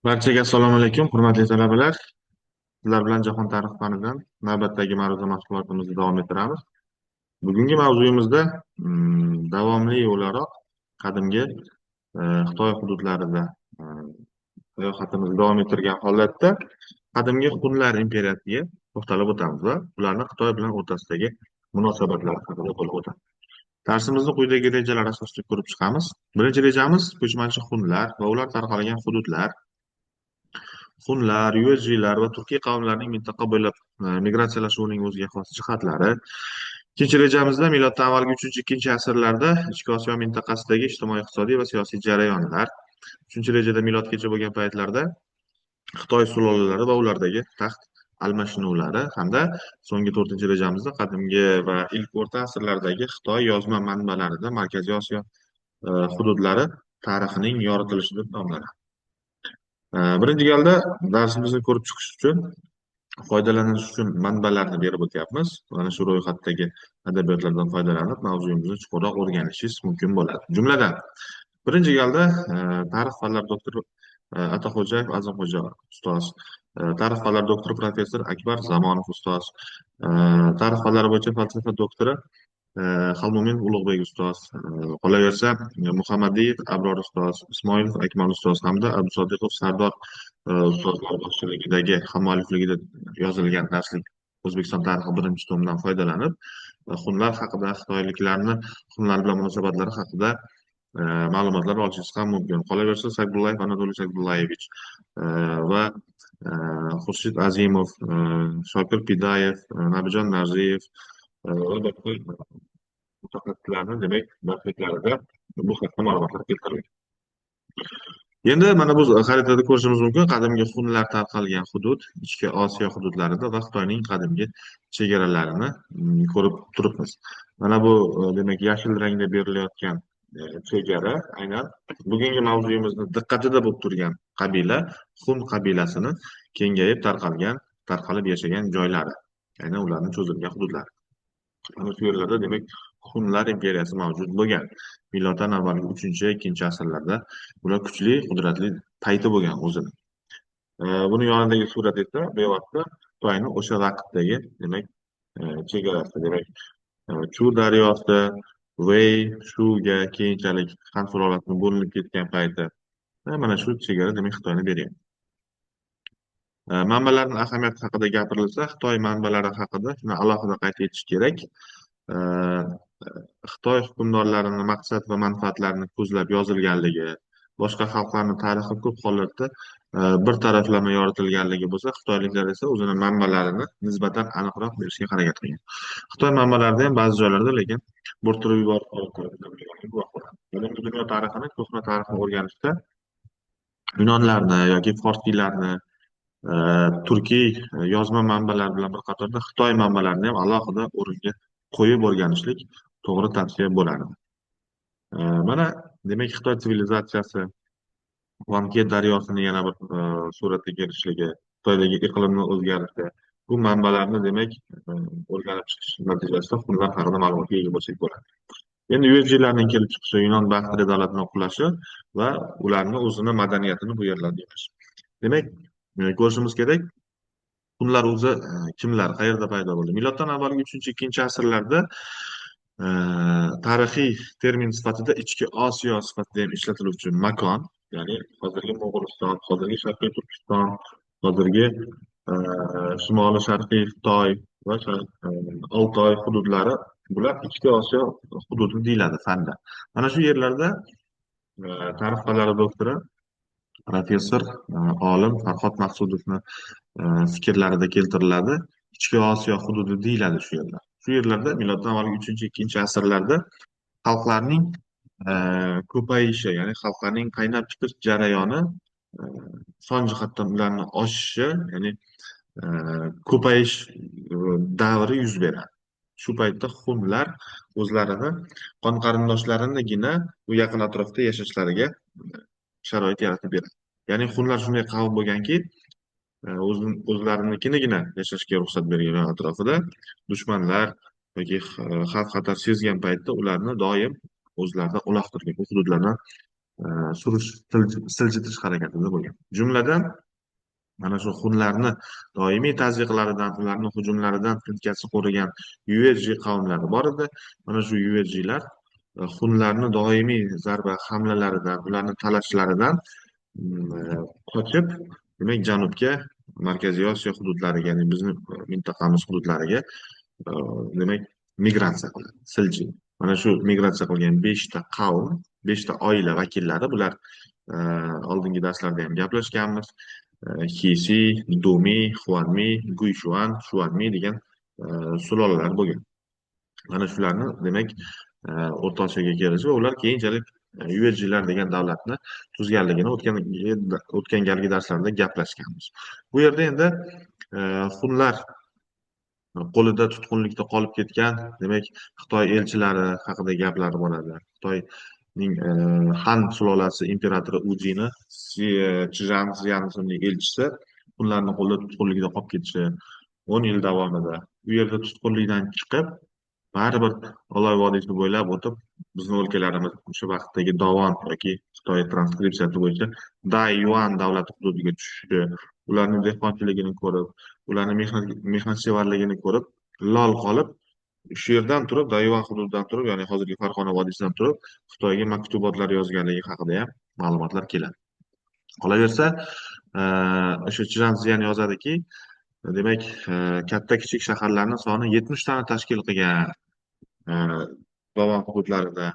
Barchaga assalomu alaykum, hurmatli talabalar. Sizlar bilan jahon tarixi fanidan navbatdagi ma'ruza mashg'ulotimizni davom ettiramiz. Bugungi mavzuyimizda davomli o'laroq qadimgi Xitoy hududlarida e, sayohatimizni davom ettirgan holatda qadimgi Hunlar imperiyasiga to'xtalib o'tamiz va ularni Xitoy bilan o'rtasidagi munosabatlar haqida bo'lib o'tamiz. Darsimizni quyidagi rejalar asosida ko'rib chiqamiz. Birinchi rejamiz ko'chmanchi Hunlar va ular tarqalgan hududlar. Hunlar, USGlar va turkiy qavmlarning mintaqa bo'ylab migratsiyalashuvining o'ziga xos jihatlari. Ikkinchi rejamizda miloddan avvalgi 3-2 asrlarda Ichki Osiyo mintaqasidagi ijtimoiy-iqtisodiy va siyosiy jarayonlar. Uchinchi rejada milodgacha bo'lgan paytlarda Xitoy sulolalari va ulardagi taxt almashinuvlari hamda so'nggi to'rtinchi rejamizda qadimgi va ilk o'rta asrlardagi Xitoy yozma manbalarida Markaziy Osiyo hududlari tarixining yoritilishi deb nomlanadi. Birinchi galda darsimizni ko'rib chiqish uchun foydalanish uchun manbalarni berib o'tyapmiz. Mana shu ro'yxatdagi adabiyotlardan foydalanib mavzuyimizni chuqurroq o'rganishingiz mumkin bo'ladi. Jumladan, birinchi galda tarix fanlari doktori Ataxo'jayev Azimxo'ja ustoz, tarix fanlari doktori professor Akbar Zamonov ustoz, tarix fanlari bo'yicha falsafa doktori Xalmomin Ulug'bek ustoz, qolaversa Muhammadiyev Abror ustoz, Ismoilov Akmal ustoz hamda Abdusodiqov Sardor ustozlar boshchiligidagi hammuallifligida yozilgan darslik O'zbekiston tarixi birinchi tomidan foydalanib, hunlar haqida, xitoyliklarni hunlar bilan munosabatlari haqida ma'lumotlar olishingiz ham mumkin. Qolaversa, Saybullayev Anatoliy Saybulayevich va Xurshid Azimov, Shokir Pidayev, Nabijon Narziyev va boshqa mutaxassislarni demak darsliklarida bu haqda ma'lumotlar keltirilgan. Endi mana bu xaritada ko'rishimiz mumkin qadimgi hunlar tarqalgan hudud Ichki Osiyo hududlarida va Xitoyning qadimgi chegaralarini ko'rib turibmiz. Mana bu demak yashil rangda berilayotgan chegara aynan bugungi mavzuyimizni diqqatida bo'lib turgan qabila Hun qabilasini kengayib tarqalib yashagan joylari, aynan ularning cho'zilgan hududlari. Mana shu yerlarda demak Hunlar imperiyasi mavjud bo'lgan. Miloddan avvalgi 3-2 asrlarda ular kuchli, qudratli payti bo'lgan o'zini. Buni yonidagi surat esa bevosita Xitoyning o'sha vaqtdagi demak chegarasi. Demak, Chu daryosi Vey Shuga keyinchalik Han sulolasining bo'linib ketgan payti mana shu chegara demak Xitoyni beryapti. Manbalarning ahamiyati haqida gapirilsa, Xitoy manbalari haqida shuni alohida qayd etish kerak. Xitoy hukmdorlarining maqsad va manfaatlarini ko'zlab yozilganligi, boshqa xalqlarning tarixi ko'p hollarda bir taraflama yoritilganligi bo'lsa, xitoyliklar esa o'zini manbalarini nisbatan aniqroq berishga harakat qilgan. Xitoy manbalarida ham ba'zi joylarda lekin bo'rttirib yuborib dunyo tarixini, ko'hna tarixni o'rganishda yunonlarni yoki forsiylarni turkiy yozma manbalar bilan bir qatorda Xitoy manbalarini ham alohida o'ringa qo'yib o'rganishlik to'g'ri tavsiya bo'ladi. Mana demak Xitoy sivilizatsiyasi Vanke daryosini yana bir suratga kelishligi, Xitoydagi iqlimni o'zgarishi, bu manbalarni demak o'rganib chiqish natijasida hunlar haqida ma'lumotga ega bo'lsak bo'ladi. Endi USGlarning kelib chiqishi, Yunon Baxtri davlatining qulashi va ularni o'zini madaniyatini bu yerlarda yashash. Demak, ko'rishimiz kerak, hunlar o'zi kimlar, qayerda paydo bo'ldi? Miloddan avvalgi 3-2 asrlarda tarixiy termin sifatida Ichki Osiyo sifatida ham ishlatiluvchi makon, ya'ni hozirgi Mo'g'uliston, hozirgi Sharqiy Turkiston, hozirgi Shimoli Sharqiy Xitoy va Oltoy hududlari, bular Ichki Osiyo hududi deyiladi fanda. Mana shu yerlarda tarix fanlari doktori, professor, olim Farhod Maqsudovni fikrlarida keltiriladi. Ichki Osiyo hududi deyiladi shu yerlar. Shu yerlarda miloddan avvalgi 3-2 asrlarda xalqlarning ko'payishi, ya'ni xalqlarning qaynab chiqish jarayoni son jihatdan ularni oshishi, ya'ni ko'payish davri yuz beradi. Shu paytda hunlar o'zlarini qon qarindoshlarinigina bu yaqin atrofda yashashlariga sharoit yaratib beradi. Ya'ni hunlar shunday qavm bo'lganki, o'zlarinikigina yashashga ruxsat bergan atrofida dushmanlar yoki xavf xatar sezgan paytda ularni doim o'zlaridan uloqtirgan, bu hududlardan surish, siljitish harakatida bo'lgan. Jumladan, mana shu hunlarni doimiy tazyiqlaridan, ularni hujumlaridan tinkasi qo'rigan USG qavmlari bor edi. Mana shu USGlar hunlarni doimiy zarba hamlalaridan, ularni talashlaridan qochib, demak, janubga, Markaziy Osiyo hududlariga, ya'ni bizni mintaqamiz hududlariga demak, migratsiya qiladi, silji. Mana shu migratsiya qilgan 5 ta qavm, 5 ta oila vakillari, bular oldingi darslarda ham gaplashganmiz. Xisi, Dumi, Xuanmi, Guyshuan, Shuanmi degan sulolalar bo'lgan. Mana shularni demak O'rta Osiyoga kelishi va ular keyinchalik USGlar degan davlatni tuzganligini o'tgan galgi darslarda gaplashganmiz. Bu yerda endi hunlar qo'lida tutqunlikda qolib ketgan, demak, Xitoy elchilari haqida gaplar boradi. Xitoyning Han sulolasi imperatori Ujini Chizan Ziyan ismli elchisi hunlarni qo'lida tutqunlikda qolib ketishi 10 yil davomida u yerda tutqunlikdan chiqib, baribir Oloy vodiysi bo'ylab o'tib, bizni o'lkalarimiz o'sha vaqtdagi Dovon yoki Xitoy transkripsiyasi bo'yicha Dai Yuan davlati hududiga tushishi, ularning dehqonchiligini ko'rib, ularning mehnatsevarligini ko'rib, lol qolib, shu yerdan turib, Dai Yuan hududidan turib, ya'ni hozirgi Farg'ona vodiysidan turib, Xitoyga maktubotlar yozganligi haqida ham ma'lumotlar keladi. Qolaversa, o'sha Chizan Ziyan yozadiki, demak, katta-kichik shaharlarning soni 70 tani tashkil qilgan Dovon hududlarida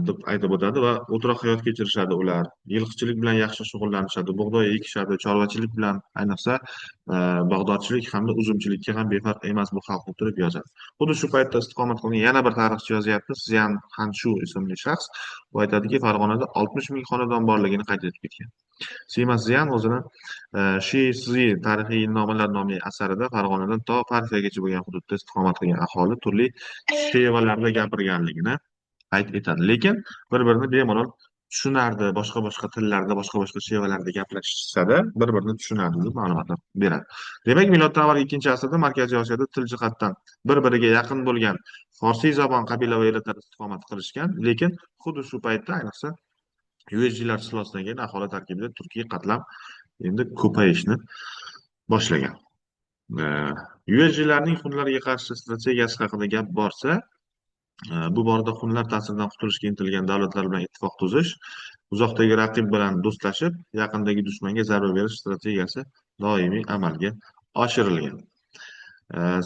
deb aytib o'tadi va o'troq hayot kechirishadi ular. Yilqichilik bilan yaxshi shug'ullanishadi, bug'doy ekishadi, chorvachilik bilan, ayniqsa bog'dorchilik hamda uzumchilikka ham befarq emas bu xalq deb turib yozadi. Xuddi shu paytda istiqomat qilgan yana bir tarixchi yozyapti, Ziyan Hanshu ismli shaxs. U aytadiki, Farg'onada 60 ming xonadon borligini qayd etib ketgan. Siymas Ziyan o'zini Shi Sizi tarixiy nomalar nomli asarida Farg'onadan to Parfiyagacha bo'lgan hududda istiqomat qilgan aholi turli shevalarda gapirganligini qayd etadi. Lekin bir-birini bemalol tushunardi, boshqa-boshqa tillarda, boshqa-boshqa shevalarda gaplashishsa-da, bir-birini tushunardi deb ma'lumotlar beradi. Demak, miloddan avval 2-asrda Markaziy Osiyoda til jihatdan bir-biriga yaqin bo'lgan Forsiy zabon qabila va elatlar istiqomat qilishgan, lekin xuddi shu paytda, ayniqsa USGlar silosidan keyin aholi tarkibida turkiy qatlam endi ko'payishni boshlagan. USGlarning hunlarga qarshi strategiyasi haqida gap borsa, bu borada hunlar ta'siridan qutulishga intilgan davlatlar bilan ittifoq tuzish, uzoqdagi raqib bilan do'stlashib, yaqindagi dushmanga zarba berish strategiyasi doimiy amalga oshirilgan.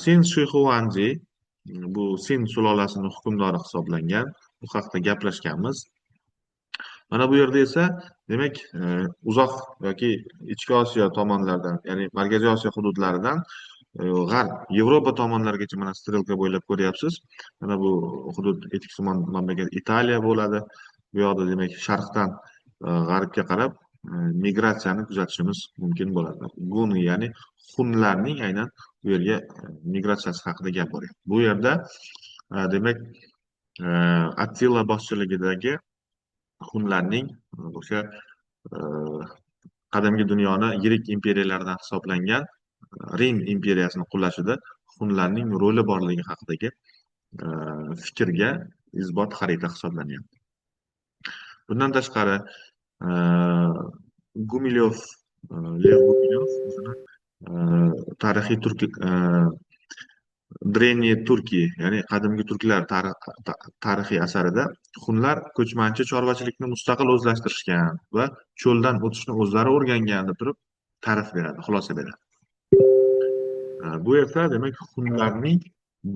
Sin Shi Huangji bu Sin sulolasining hukmdori hisoblangan. Bu haqida gaplashganmiz. Mana bu yerda esa demak, uzoq yoki ichki Osiyo tomonlaridan, ya'ni Markaziy Osiyo hududlaridan g'arb Yevropa tomonlarigacha mana strelka bo'ylab ko'ryapsiz. Mana bu hudud etiksimon mamlakat Italiya bo'ladi. Bu yoqda demak sharqdan g'arbga qarab migratsiyani kuzatishimiz mumkin bo'ladi. Guni, ya'ni hunlarning aynan bu yerga migratsiyasi haqida gap boryapti. Bu yerda demak Attila boshchiligidagi hunlarning o'sha qadimgi dunyoni yirik imperiyalaridan hisoblangan Rim imperiyasini qulashida hunlarning roli borligi haqidagi fikrga isbot xarita hisoblanyapti. Bundan tashqari, Gumilyov, Lev Gumilyov o'zini tarixiy Dreniye Turkiy, ya'ni qadimgi turklar tarixiy asarida hunlar ko'chmanchi chorvachilikni mustaqil o'zlashtirishgan va cho'ldan o'tishni o'zlari o'rgangan deb turib ta'rif beradi, xulosa beradi. Bu esa demak hunlarning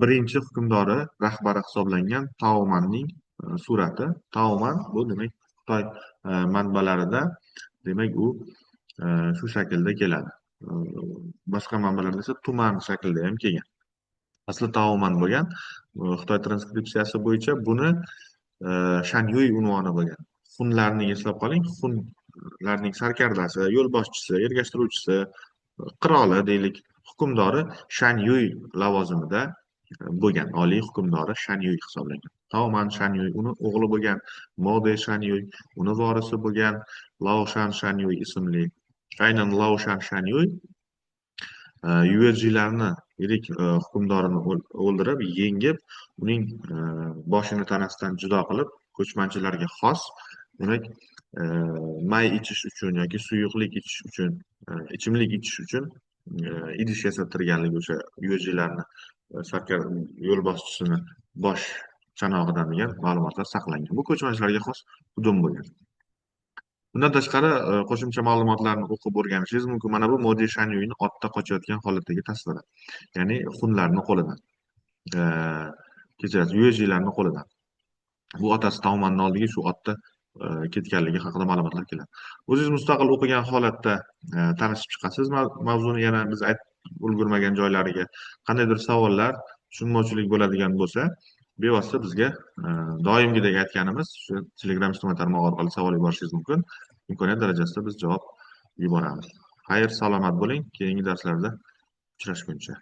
birinchi hukmdori, rahbari hisoblangan Taomanning surati. Taoman bu demak Xitoy manbalarida demak u shu shaklda keladi. Boshqa manbalarda esa tuman shaklida ham kelgan. Asli Taoman bo'lgan. Xitoy transkripsiyasi bo'yicha buni Shanyuy unvoni bo'lgan. Hunlarning, eslab qoling, hunlarning sarkardasi, yo'lboshchisi, ergashtiruvchisi, qiroli deylik, hukmdori Shanyuy lavozimida bo'lgan. Oliy hukmdori Shanyuy hisoblangan. Taoman Shanyuy, uni o'g'li bo'lgan Mode Shanyuy, uni vorisi bo'lgan Laoshan Shanyuy ismli. Aynan Laoshan Shanyuy USGlarni yirik hukmdorini o'ldirib, yengib, uning boshini tanasidan judo qilib, ko'chmanchilarga xos Demak, e, may ichish uchun yoki suyuqlik ichish uchun, ichimlik ichish uchun idish yasattirganligi o'sha USGlarni, Sarkar yo'l boshchisini bosh chanog'idan degan ma'lumotlar saqlangan. Bu ko'chmanchilarga xos hudum bo'lgan. Bundan tashqari, qo'shimcha ma'lumotlarni o'qib o'rganishingiz mumkin. Mana bu Modi Shanyuyni otda qochayotgan holatdagi tasviri. Ya'ni xunlarni qo'lidan, kechirasiz, USGlarni qo'lidan. Bu otasi Taumanni oldiga shu otda ketganligi haqida ma'lumotlar keladi. O'zingiz mustaqil o'qigan holatda tanishib chiqasiz mavzuni yana biz aytib ulgurmagan joylariga. Qandaydir savollar, tushunmovchilik bo'ladigan bo'lsa, bevosita bizga doimgidek aytganimiz shu Telegram ijtimoiy tarmog'i orqali savol yuborishingiz mumkin. Imkoniyat darajasida biz javob yuboramiz. Xayr, salomat bo'ling. Keyingi darslarda uchrashguncha.